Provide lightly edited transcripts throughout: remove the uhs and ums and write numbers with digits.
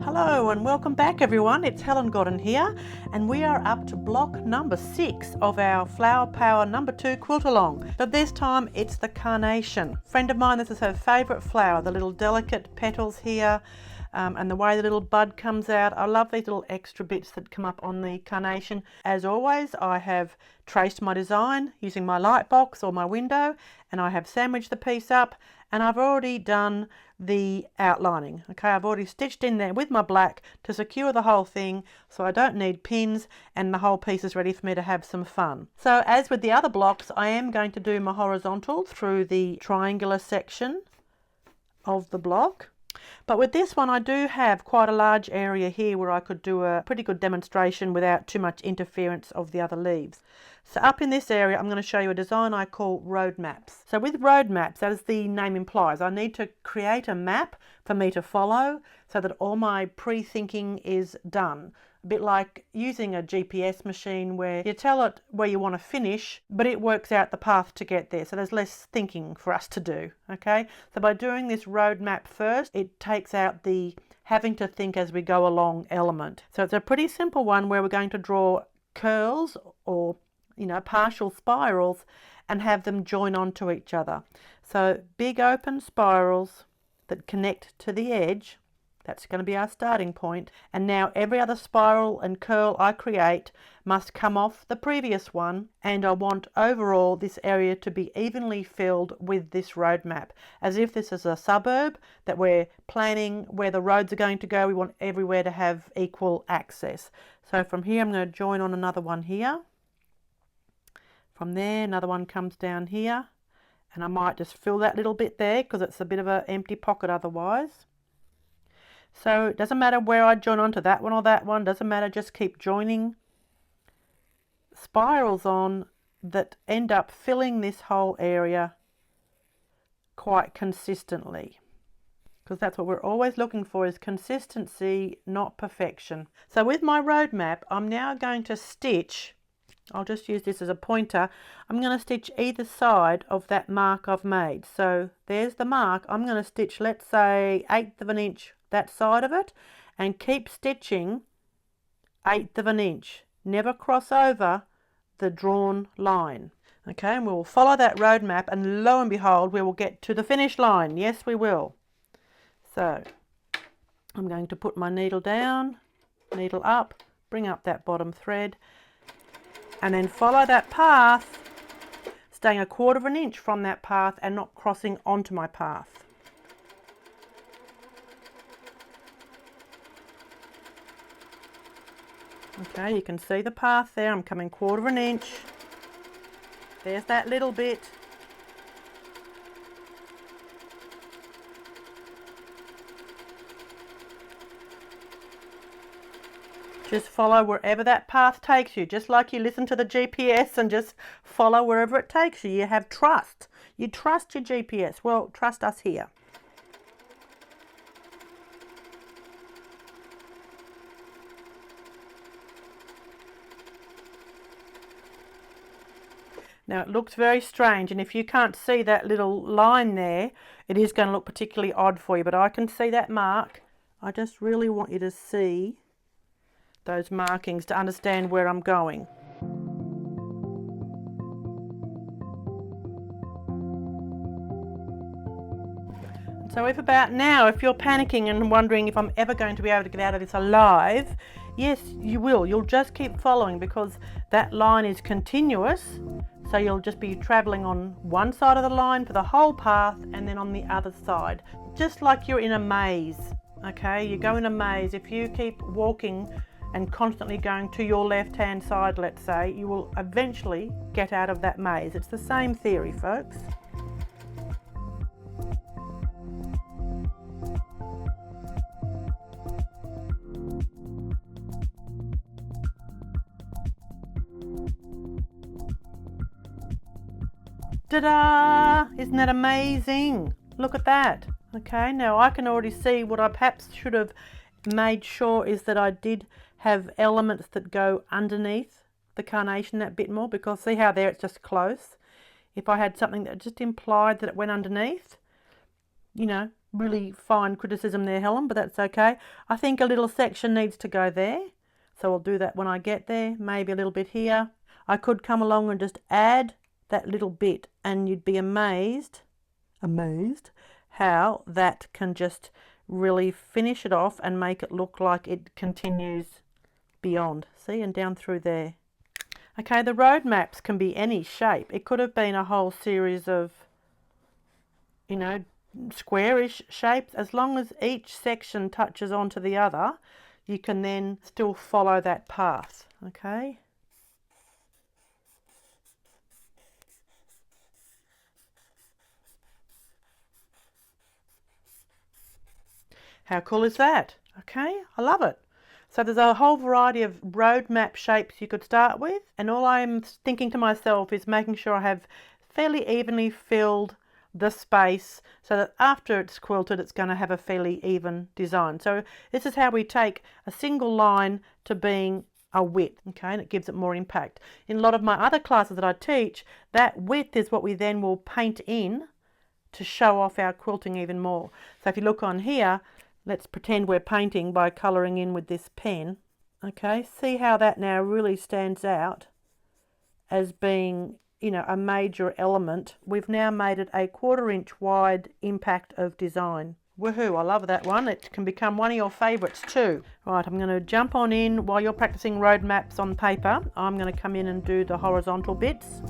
Hello and welcome back everyone, it's Helen Godden here and we are up to block number 6 of our Flower Power number 2 Quilt-a-long. But this time it's the Carnation. Friend of mine, this is her favourite flower, the little delicate petals here and the way the little bud comes out. I love these little extra bits that come up on the Carnation. As always, I have traced my design using my light box or my window, and I have sandwiched the piece up, and I've already done the outlining. Okay, I've already stitched in there with my black to secure the whole thing so I don't need pins, and the whole piece is ready for me to have some fun. So as with the other blocks, I am going to do my horizontal through the triangular section of the block. But with this one, I do have quite a large area here where I could do a pretty good demonstration without too much interference of the other leaves. So up in this area, I'm going to show you a design I call road maps. So with road maps, as the name implies, I need to create a map for me to follow so that all my pre-thinking is done. A bit like using a GPS machine where you tell it where you want to finish, but it works out the path to get there. So there's less thinking for us to do, okay? So by doing this road map first, it takes out the having to think as we go along element. So it's a pretty simple one where we're going to draw curls or, you know, partial spirals and have them join onto each other. So big open spirals that connect to the edge. That's going to be our starting point. And now every other spiral and curl I create must come off the previous one, and I want overall this area to be evenly filled with this road map, as if this is a suburb that we're planning where the roads are going to go. We want everywhere to have equal access. So from here I'm going to join on another one here. From there another one comes down here, and I might just fill that little bit there because it's a bit of an empty pocket otherwise. So it doesn't matter where I join onto that one or that one, doesn't matter, just keep joining spirals on that end up filling this whole area quite consistently. Because that's what we're always looking for, is consistency, not perfection. So with my road map, I'm now going to stitch, I'll just use this as a pointer, I'm going to stitch either side of that mark I've made. So there's the mark, I'm going to stitch, let's say 1/8 of an inch that side of it, and keep stitching 1/8 of an inch. Never cross over the drawn line. Okay, and we will follow that road map, and lo and behold, we will get to the finish line. Yes, we will. So I'm going to put my needle down, needle up, bring up that bottom thread, and then follow that path, staying 1/4 of an inch from that path and not crossing onto my path. Okay, you can see the path there. I'm coming 1/4 of an inch. There's that little bit. Just follow wherever that path takes you, just like you listen to the GPS and just follow wherever it takes you. You have trust. You trust your GPS. Well, trust us here. Now it looks very strange, and if you can't see that little line there, it is going to look particularly odd for you, but I can see that mark. I just really want you to see those markings to understand where I'm going. So if about now, if you're panicking and wondering if I'm ever going to be able to get out of this alive, yes, you will. You'll just keep following because that line is continuous. So you'll just be traveling on one side of the line for the whole path and then on the other side. Just like you're in a maze, okay? You go in a maze. If you keep walking and constantly going to your left-hand side, let's say, you will eventually get out of that maze. It's the same theory, folks. Ta-da! Isn't that amazing? Look at that. Okay, now I can already see what I perhaps should have made sure is that I did have elements that go underneath the carnation that bit more, because see how there it's just close. If I had something that just implied that it went underneath, you know, really fine criticism there, Helen, but that's okay. I think a little section needs to go there, so I'll do that when I get there. Maybe a little bit here. I could come along and just add that little bit, and you'd be amazed how that can just really finish it off and make it look like it continues beyond. See, and down through there. Okay, the road maps can be any shape. It could have been a whole series of, you know, squarish shapes. As long as each section touches onto the other, you can then still follow that path. Okay. How cool is that? Okay, I love it. So there's a whole variety of road map shapes you could start with, and all I'm thinking to myself is making sure I have fairly evenly filled the space so that after it's quilted it's going to have a fairly even design. So this is how we take a single line to being a width, okay, and it gives it more impact. In a lot of my other classes that I teach, that width is what we then will paint in to show off our quilting even more. So if you look on here, let's pretend we're painting by colouring in with this pen. Okay, see how that now really stands out as being, you know, a major element. We've now made it a 1/4 inch wide impact of design. Woohoo, I love that one. It can become one of your favourites too. Right, I'm going to jump on in while you're practicing road maps on paper. I'm going to come in and do the horizontal bits.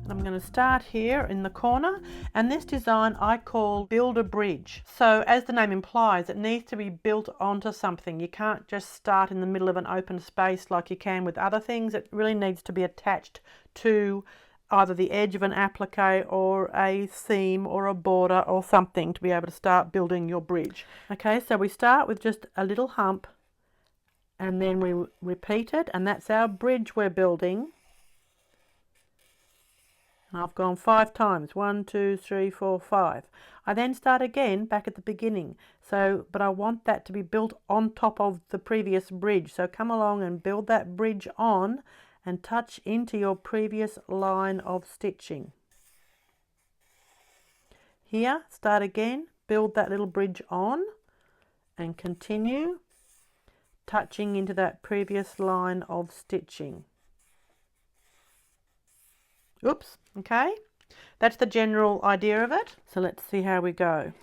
I'm going to start here in the corner, and this design I call build a bridge. So as the name implies, it needs to be built onto something. You can't just start in the middle of an open space like you can with other things. It really needs to be attached to either the edge of an applique or a seam or a border or something to be able to start building your bridge. Okay, so we start with just a little hump and then we repeat it, and that's our bridge we're building. I've gone 5 times, 1, 2, 3, 4, 5. I then start again back at the beginning. But I want that to be built on top of the previous bridge. So come along and build that bridge on and touch into your previous line of stitching. Here, start again, build that little bridge on and continue touching into that previous line of stitching. Oops, okay, that's the general idea of it. So let's see how we go.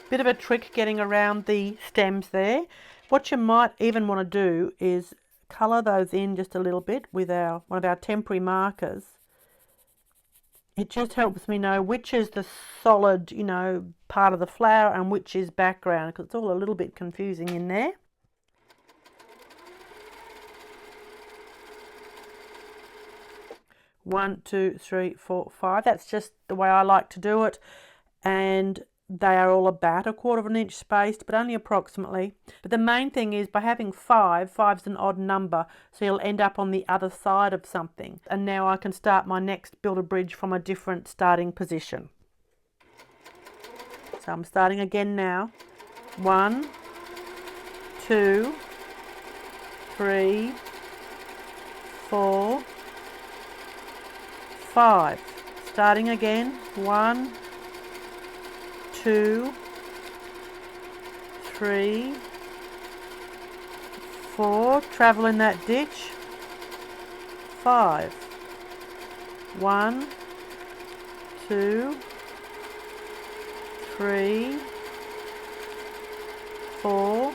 Bit of a trick getting around the stems there. What you might even want to do is colour those in just a little bit with one of our temporary markers. It just helps me know which is the solid, you know, part of the flower and which is background, because it's all a little bit confusing in there. One, 2, 3, 4, 5. That's just the way I like to do it, and they are all about a 1/4 inch spaced, but only approximately. But the main thing is by having 5's an odd number, so you'll end up on the other side of something. And now I can start my next build a bridge from a different starting position. So I'm starting again now. 1, 2, 3, 4, 5. Starting again. 1, 2, 3, 4, travel in that ditch. 5. 1, 2, 3, 4,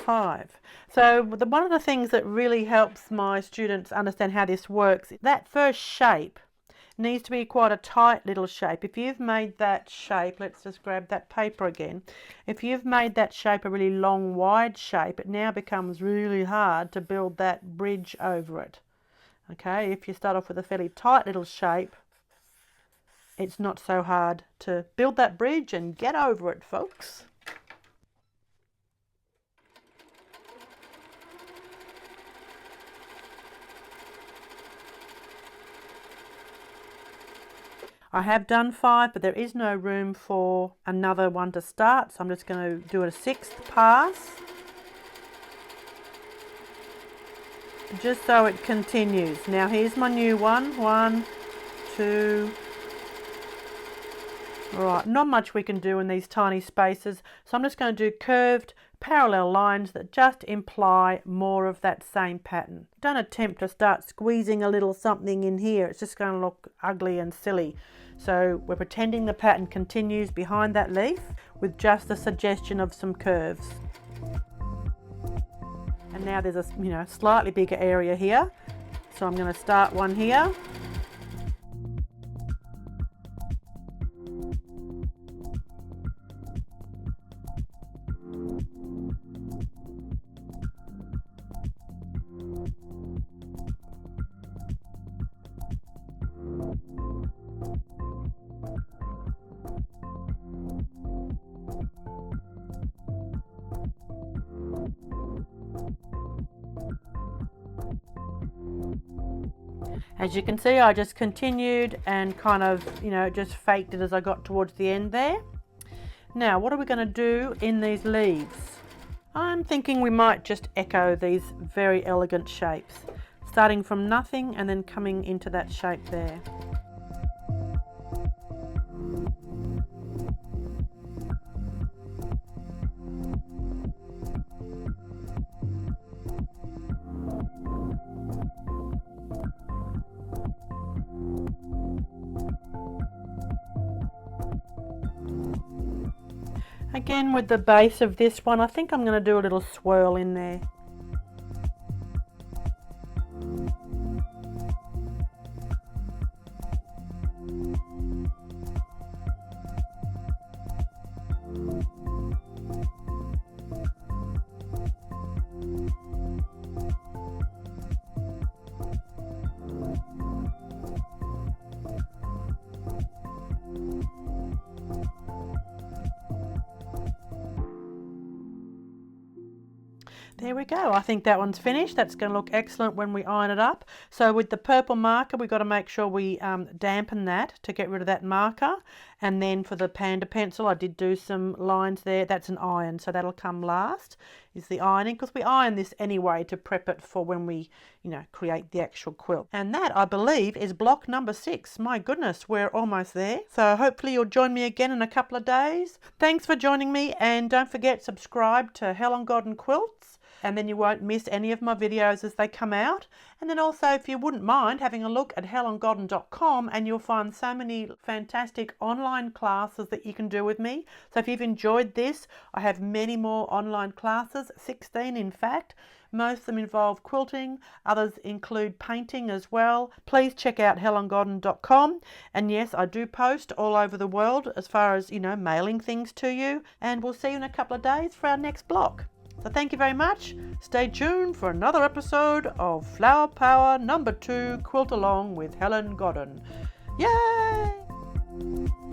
5. So one of the things that really helps my students understand how this works, that first shape needs to be quite a tight little shape. If you've made that shape, let's just grab that paper again. If you've made that shape a really long, wide shape, it now becomes really hard to build that bridge over it. Okay, if you start off with a fairly tight little shape, it's not so hard to build that bridge and get over it, folks. I have done 5, but there is no room for another one to start, so I'm just going to do a 6th pass, just so it continues. Now here's my new one. 1, 2. Alright, not much we can do in these tiny spaces, so I'm just going to do curved parallel lines that just imply more of that same pattern. Don't attempt to start squeezing a little something in here, it's just going to look ugly and silly. So we're pretending the pattern continues behind that leaf with just the suggestion of some curves. And now there's a slightly bigger area here, so I'm going to start one here. As you can see, I just continued and kind of, just faked it as I got towards the end there. Now, what are we going to do in these leaves? I'm thinking we might just echo these very elegant shapes, starting from nothing and then coming into that shape there. Again, with the base of this one, I think I'm going to do a little swirl in there. There we go. I think that one's finished. That's going to look excellent when we iron it up. So with the purple marker, we've got to make sure we dampen that to get rid of that marker. And then for the panda pencil, I did do some lines there. That's an iron, so that'll come last, is the ironing, because we iron this anyway to prep it for when we, create the actual quilt. And that, I believe, is block number 6. My goodness, we're almost there. So hopefully you'll join me again in a couple of days. Thanks for joining me, and don't forget, subscribe to Helen Godden Quilts, and then you won't miss any of my videos as they come out. And then also, if you wouldn't mind having a look at helengodden.com, and you'll find so many fantastic online classes that you can do with me. So if you've enjoyed this, I have many more online classes, 16 in fact. Most of them involve quilting, others include painting as well. Please check out helengodden.com. And yes, I do post all over the world as far as, mailing things to you. And we'll see you in a couple of days for our next block. So thank you very much. Stay tuned for another episode of Flower Power number 2 Quilt Along with Helen Godden. Yay!